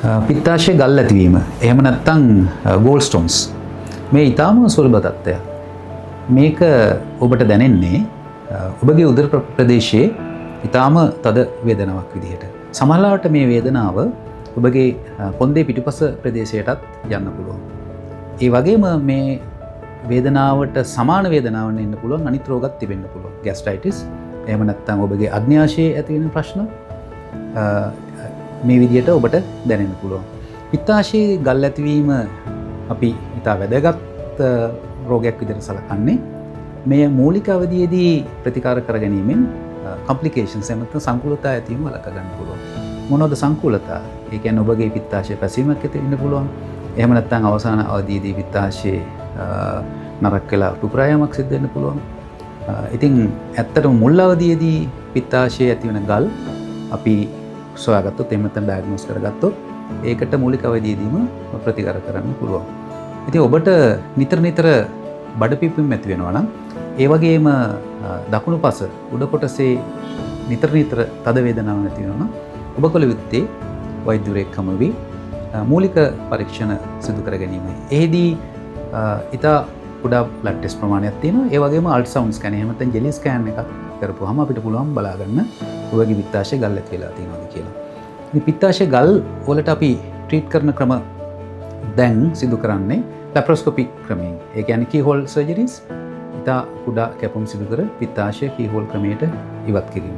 පිත්තාශය ගල් ඇතිවීම එහෙම නැත්නම් ගෝල් ස්ටෝන්ස් මේ ඊටාම සුලභ තත්ත්වයක්. මේක ඔබට දැනෙන්නේ ඔබගේ උදර ප්‍රදේශයේ ඊටාම තද වේදනාවක් විදිහට. සමහරවිට මේ වේදනාව ඔබගේ කොන්දේ පිටුපස ප්‍රදේශයටත් යන්න පුළුවන්. ඒ වගේම මේ වේදනාවට සමාන වේදනාවක් එන්න පුළුවන් අනිත් රෝගත් තිබෙන්න පුළුවන්. ગેස්ට්‍රයිටිස් එහෙම නැත්නම් ඔබගේ අග්න්‍යාශයේ ඇති වෙන ප්‍රශ්න මේ විදිහට ඔබට දැනෙන්න පුළුවන්. පිත්තාශයේ ගල් ඇතිවීම අපි ඉතා වැදගත් රෝගයක් විදිහට සලකන්නේ. මේ මූලික අවධියේදී ප්‍රතිකාර කර ගැනීමෙන් කොම්ප්ලිකේෂන්ස් එහෙම නැත්නම් සංකූලතා ඇතිවීම වළක්වා ගන්න පුළුවන්. මොනවද සංකූලතා? ඒ කියන්නේ ඔබගේ පිත්තාශය පැසීමක් ඇති වෙන්න පුළුවන්. එහෙම නැත්නම් අවසාන අවධියේදී පිත්තාශයේ නරක වෙලා ටුප්‍රායාමක් සිද්ධ වෙන්න පුළුවන්. ඉතින් ඇත්තටම මුල් අවධියේදී පිත්තාශයේ ඇති වෙන ගල් අපි සොයාගත්තොත් එහෙම නැත්නම් ඩයග්නෝස් කරගත්තොත් ඒකට මූලික අවධියේදීම ප්‍රතිකාර කරන්න පුළුවන්. ඉතින් ඔබට නිතර බඩ පිපීම ඇති වෙනවා නම් ඒ වගේම දකුණු පස උඩ කොටසේ නිතර තද වේදනාවක් නැති වෙනවා නම් ඔබ කළ යුත්තේ වෛද්‍යවරයෙක් හමු වී මූලික පරීක්ෂණ සිදු කර ගැනීමයි. එෙහිදී ඉතා කුඩා බ්ලඩ් ටෙස්ට් ප්‍රමාණයක් තියෙනවා. ඒ වගේම අල්ට්‍රසවුන්ඩ් ස්කෑන් එහෙම නැත්නම් ජෙලි ස්කෑන් එකක් කරපුවාම අපිට පුළුවන් බලා ගන්න ඔබගේ පිත්තාශය ගල් ඇති වෙලා තියෙනවද කියලා. ඉතින් පිත්තාශය ගල් වලට අපි ට්‍රීට් කරන ක්‍රම දැන් සිදු කරන්නේ ලැප්‍රොස්කෝපි ක්‍රමයෙන්. ඒ කියන්නේ කීහෝල් සර්ජරිස් ඉතා කුඩා කැපුම් සිදු කර පිත්තාශය කීහෝල් ක්‍රමයට ඉවත් කිරීම.